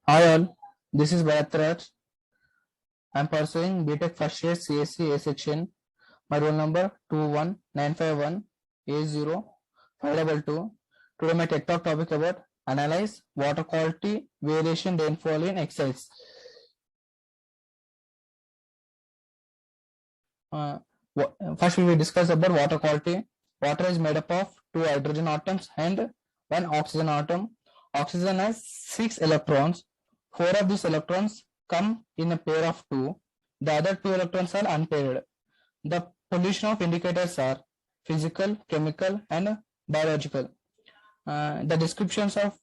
Hi all, this is Bharatraj. I am pursuing BTech first year CSC A section. My roll number 21951A0522. Today my TED Talk topic about analyze water quality variation rainfall in Excels. First we will discuss about water quality. Water is made up of two hydrogen atoms and one oxygen atom. Oxygen has 6 electrons. 4 of these electrons come in a pair of 2. The other 2 electrons are unpaired. The pollution of indicators are physical, chemical, and biological. The descriptions of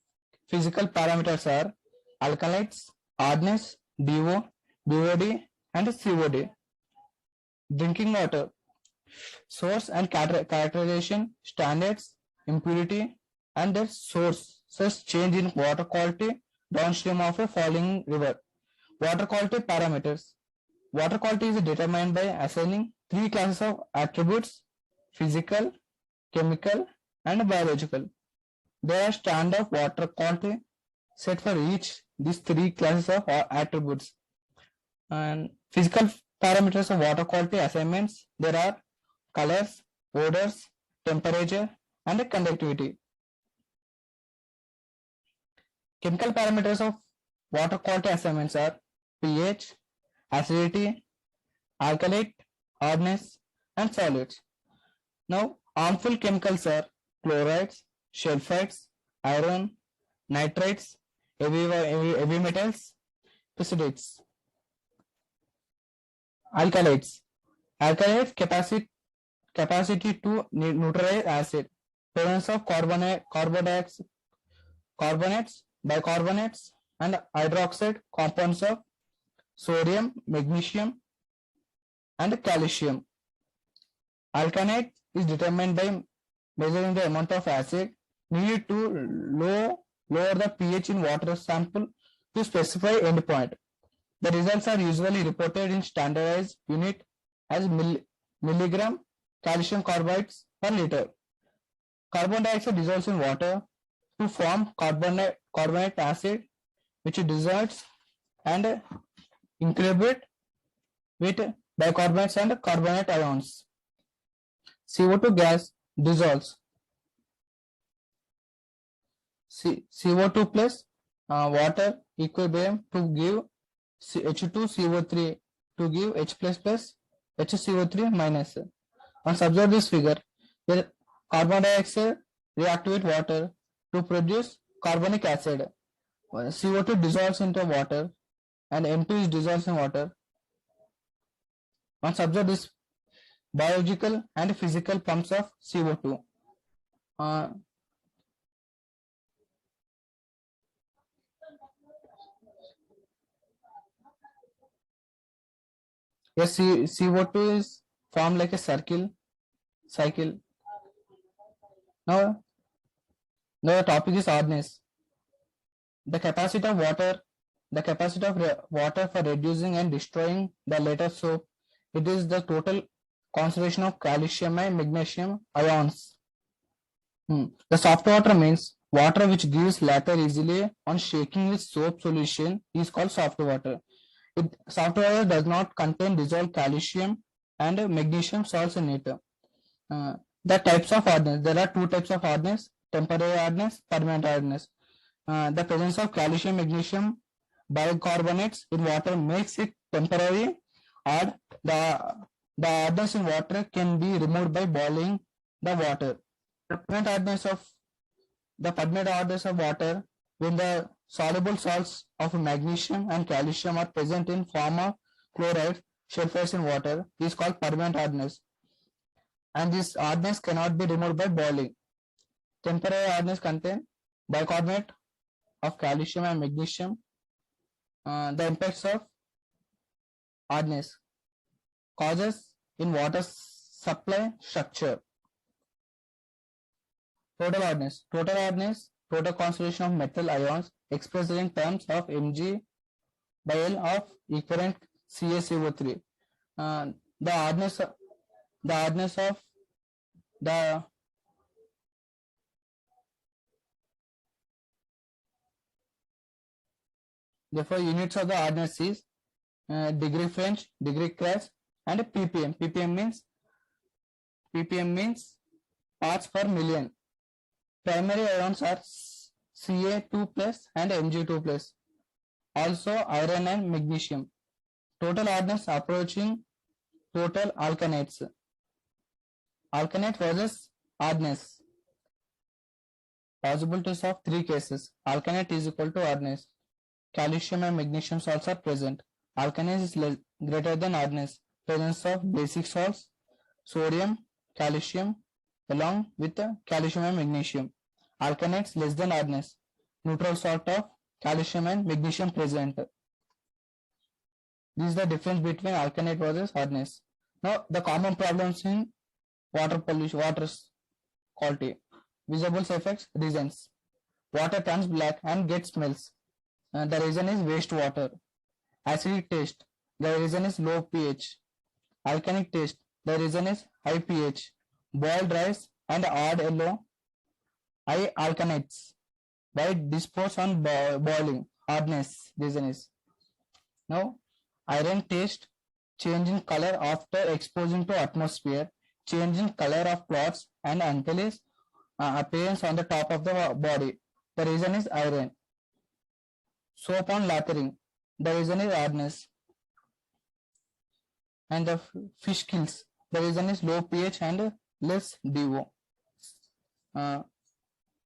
physical parameters are alkalites, hardness, DO, BOD, and COD. Drinking water, source and characterization, standards, impurity, and their sources change in water quality downstream of a falling river. Water quality parameters. Water quality is determined by assigning 3 classes of attributes: physical, chemical, and biological. There are standard water quality set for each these 3 classes of attributes. And physical parameters of water quality assignments, there are colors, odors, temperature, and conductivity. Chemical parameters of water quality assignments are pH, acidity, alkalite, hardness, and solids. Now, harmful chemicals are chlorides, sulfides, iron, nitrates, heavy metals, precipitates. Alkalites. Alkalites capacity to neutralize acid. Presence of carbonates, bicarbonates, and hydroxide compounds of sodium, magnesium, and calcium. Alkalinity is determined by measuring the amount of acid needed to lower the pH in water sample to specify endpoint. The results are usually reported in standardized unit as milligram calcium carbide per liter. Carbon dioxide dissolves in water to form carbonic acid, which dissolves and incorporate with bicarbonates and carbonate ions. CO2 gas dissolves. CO2 plus water equilibrium to give H2CO3 to give H plus plus HCO3 minus. Once observe this figure, the carbon dioxide react with water to produce carbonic acid. CO2 dissolves into water and N2 is dissolved in water. Once observe this biological and physical pumps of CO2. Yes, CO2 is formed like a cycle. Now the topic is hardness. The capacity of water for reducing and destroying the latter soap. It is the total concentration of calcium and magnesium ions. The soft water means water which gives latter easily on shaking with soap solution is called soft water. Soft water does not contain dissolved calcium and magnesium salts in it. The types of hardness. There are 2 types of hardness: temporary hardness, permanent hardness. The presence of calcium, magnesium, bicarbonates in water makes it temporary hard. The hardness in water can be removed by boiling the water. The permanent hardness of water, when the soluble salts of magnesium and calcium are present in form of chloride, sulfides in water, is called permanent hardness. And this hardness cannot be removed by boiling. Temporary hardness contain bicarbonate of calcium and magnesium. The impacts of hardness causes in water supply structure. Total hardness, total concentration of metal ions expressed in terms of Mg by L of equivalent CaCO3. The hardness of the Therefore, units of the hardness is degree French, degree Celsius, and ppm. ppm means parts per million. Primary ions are Ca2 plus and Mg2 plus. Also iron and magnesium. Total hardness approaching total alkanates. Alkanate versus hardness. Possibilities of three cases. Alkanate is equal to hardness. Calcium and magnesium salts are present. Alkanate is greater than hardness. Presence of basic salts, sodium, calcium, along with calcium and magnesium. Alkanates less than hardness. Neutral salt of calcium and magnesium present. This is the difference between alkanate versus hardness. Now, the common problems in water pollution, water quality. Visible effects, reasons. Water turns black and gets smells. The reason is wastewater. Acidic taste. The reason is low pH. Alkalic taste. The reason is high pH. Boiled rice and odd yellow. High alkanates. White dispose on boiling. Hardness. Reason is. Now, iron taste. Change in color after exposing to atmosphere. Change in color of cloths and antlers. Appearance on the top of the body. The reason is iron. Soap on lathering. The reason is hardness. And the fish kills. The reason is low pH and less DO.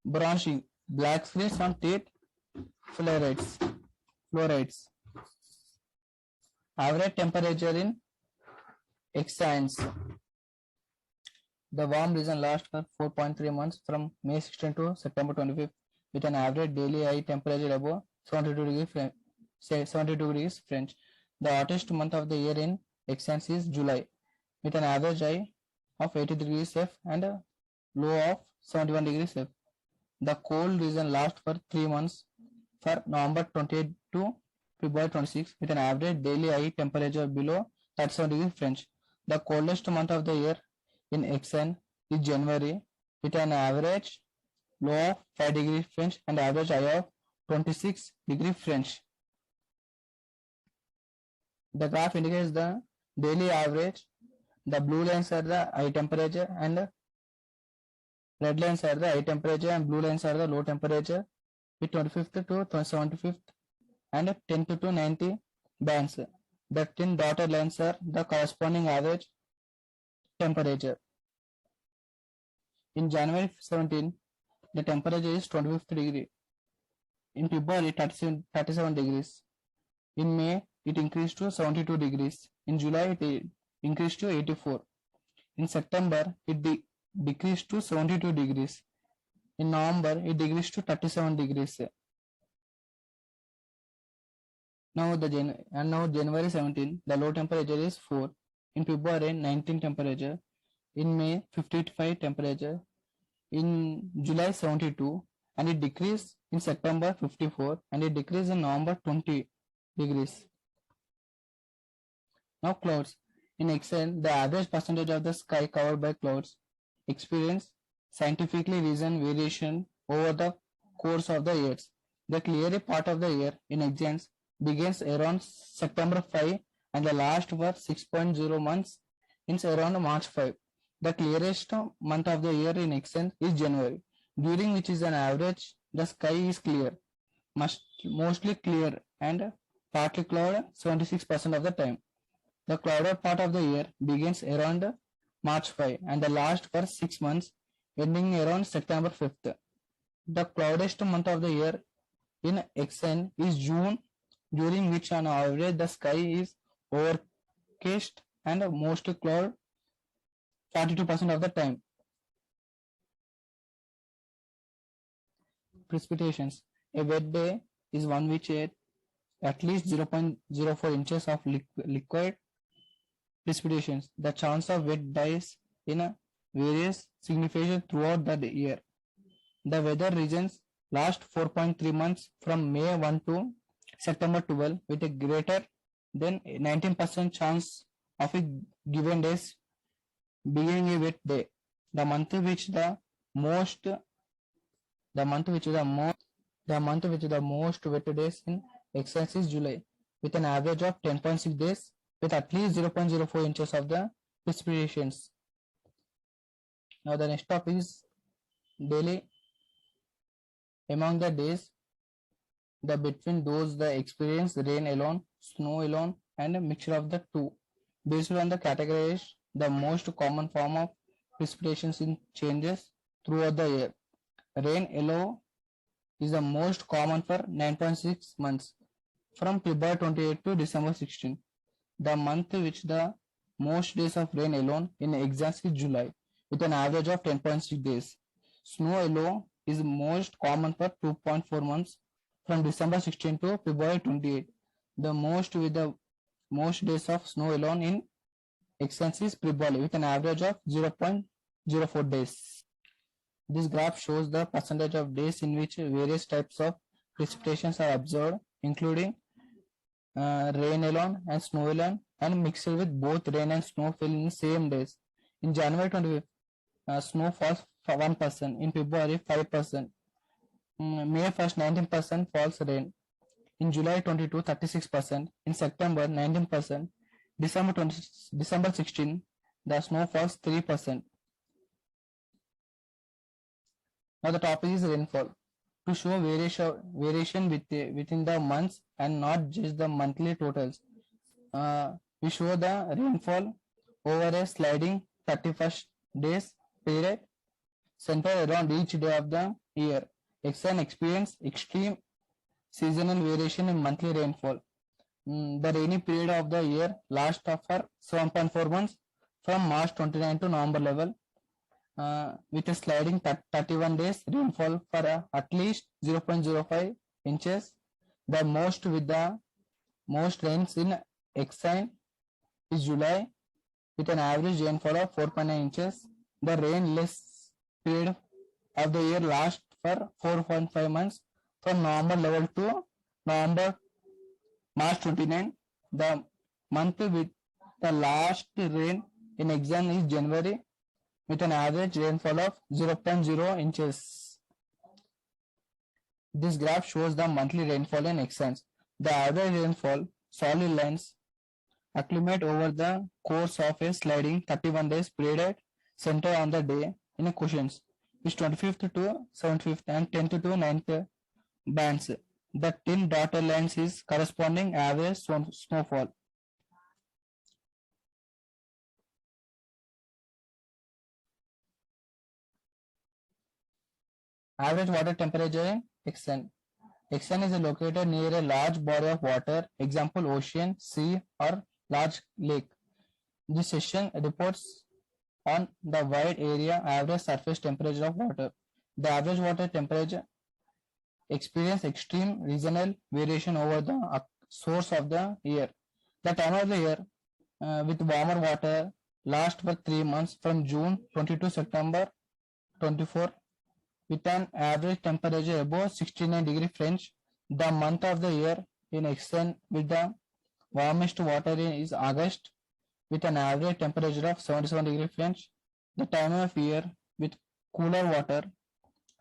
Bronzing. Black spots on teeth. Fluorides. Average temperature in X-Science. The warm region lasts for 4.3 months from May 16 to September 25 with an average daily high temperature above 72 degrees French. The hottest month of the year in X-Science is July with an average high of 80 degrees F and a low of 71 degrees F. The cold region lasts for 3 months for November 28 to February 26 with an average daily high temperature below 37 degrees French. The coldest month of the year in XN is January with an average low of 5 degrees French and average high of 26 degrees French. The graph indicates the daily average. The blue lines are the high temperature and red lines are the high temperature and blue lines are the low temperature with 25th to 75th and 10th to 90 bands. The 10 dotted lines are the corresponding average temperature. In January 17, the temperature is 25th degree. In February, 37 degrees. In May, it increased to 72 degrees. In July, it increased to 84. In September, it decreased to 72 degrees. In November, it decreased to 37 degrees. Now January 17, the low temperature is 4. In February, 19 temperature. In May, 55 temperature. In July, 72, and it decreased in September 54, and it decreased in November 20 degrees. Now clouds. In Excel, the average percentage of the sky covered by clouds experience scientifically reasoned variation over the course of the years. The clear part of the year in exams begins around September 5 and the last for 6.0 months is around March 5. The clearest month of the year in extent is January, during which is an average the sky is clear, mostly clear and partly clouded 76% of the time. The clouded part of the year begins around March 5 and the last for 6 months ending around September 5th. The cloudiest month of the year in XN is June, during which on average the sky is overcast and most cloud 42% of the time. Precipitations. A wet day is one which at least 0.04 inches of liquid precipitations. The chance of wet days in various significations throughout the year. The weather regions last 4.3 months from May 1 to September 12 with a greater than 19% chance of a given days beginning a wet day. The month which the most wet days in Excellence is July with an average of 10.6 days with at least 0.04 inches of the precipitations. Now the next topic is daily. Among the days, the between those the experience rain alone, snow alone, and a mixture of the two. Based on the categories, the most common form of precipitations in changes throughout the year. Rain alone is the most common for 9.6 months from February 28 to December 16. The month which the most days of rain alone in exact is July with an average of 10.6 days. Snow alone is most common for 2.4 months from December 16 to February 28. The most days of snow alone in extent is February with an average of 0.04 days. This graph shows the percentage of days in which various types of precipitations are observed, including rain alone and snow alone, and mixed with both rain and snow fell in the same days. In January 25th, snow falls for 1%. In February, 5%. May 1st, 19% falls rain. In July 22, 36%. In September, 19%. December 16, the snow falls 3%. Now the topic is rainfall. To show variation within the months and not just the monthly totals, we show the rainfall over a sliding 31st days period centered around each day of the year. Exxon experience extreme seasonal variation in monthly rainfall. The rainy period of the year lasts for 7.4 months from March 29 to November level, with a sliding 31 days rainfall for at least 0.05 inches. The most with the most rains in Exxon is July with an average rainfall of 4.9 inches. The rainless period of the year lasts for 4.5 months from November level to March 29. The month with the last rain in Exxon is January with an average rainfall of 0.0 inches. This graph shows the monthly rainfall in Exxon. The average rainfall solid lines accumulate over the course of a sliding 31 days period centered on the day in a cushions is 25th to 75th and 10th to 9th bands. The thin dotted lines is corresponding average snowfall. Average water temperature in Exxon. Exxon is located near a large body of water, example ocean, sea or large lake. This section reports on the wide area average surface temperature of water. The average water temperature experience extreme regional variation over the source of the year. The time of the year with warmer water lasts for 3 months from June 22 to September 24 with an average temperature above 69 degree French. The month of the year in Exxon with the warmest water is August with an average temperature of 77 degree French. The time of year with cooler water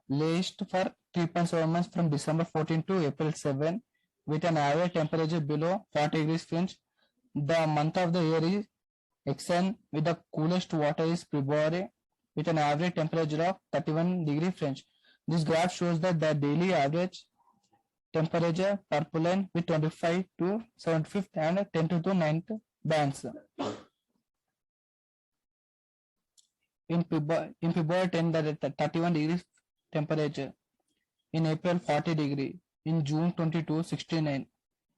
lasts for 3.7 months from December 14 to April 7 with an average temperature below 40 degrees French. The month of the year is Exxon with the coolest water is February with an average temperature of 31 degree French. This graph shows that the daily average temperature per line with 25 to 75th and 10 to 9th bands. In February 10, the 31 degrees temperature. In April 40 degree. In June 22, 69.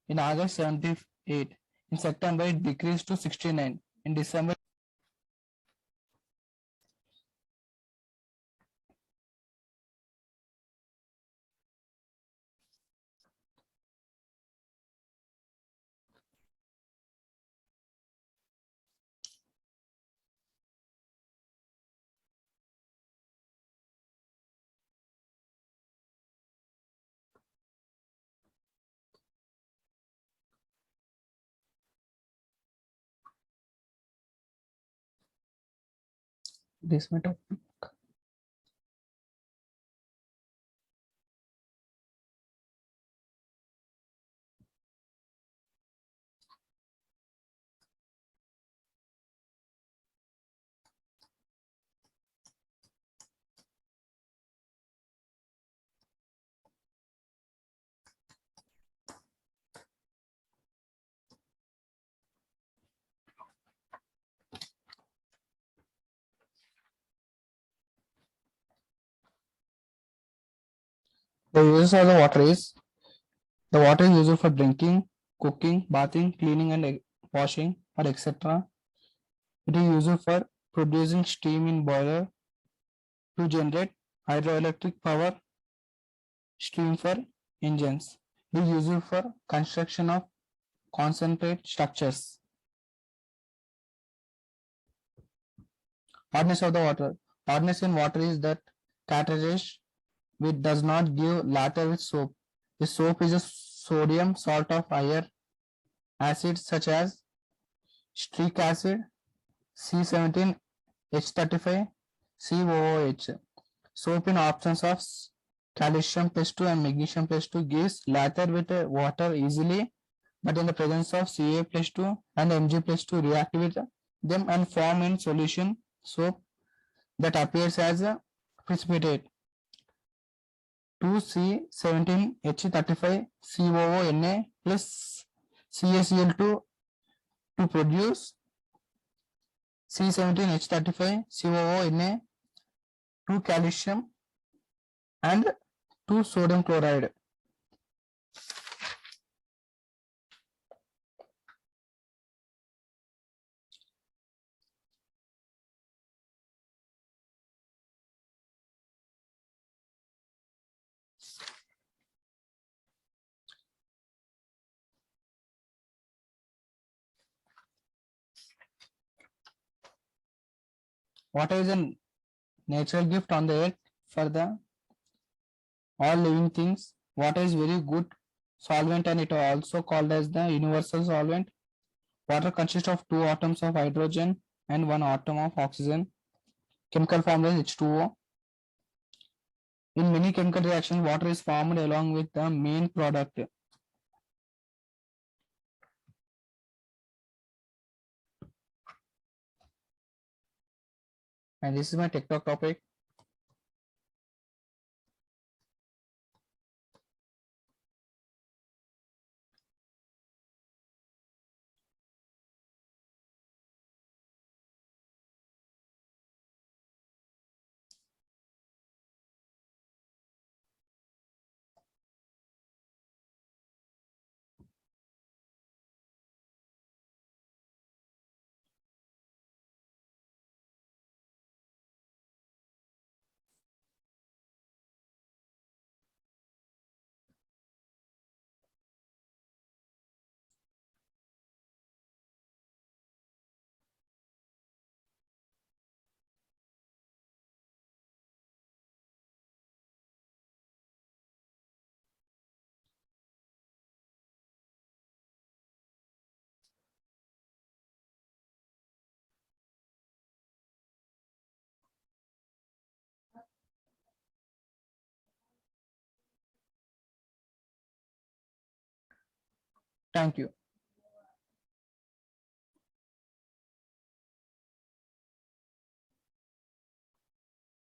In August 78. In September it decreased to 69. In December this matter. The uses of the water is the water is used for drinking, cooking, bathing, cleaning, and washing, or etc. It is used for producing steam in boiler to generate hydroelectric power, steam for engines. It is used for construction of concentrate structures. Hardness of the water. Hardness in water is that characterized which does not give latter with soap. The soap is a sodium salt of higher acids such as citric acid, C17H35, COOH. Soap in absence of calcium plus 2 and magnesium plus 2 gives latter with water easily, but in the presence of Ca plus 2 and Mg plus 2 react with them and form in solution soap that appears as a precipitate. 2C17H35 COONA plus CaCl2 to produce C17H35 COONA, 2 calcium and 2 sodium chloride. Water is a natural gift on the earth for the all living things. Water is very good solvent and it is also called as the universal solvent. Water consists of 2 atoms of hydrogen and 1 atom of oxygen. Chemical formula is H2O. In many chemical reactions, water is formed along with the main product. And this is my TikTok topic. Thank you.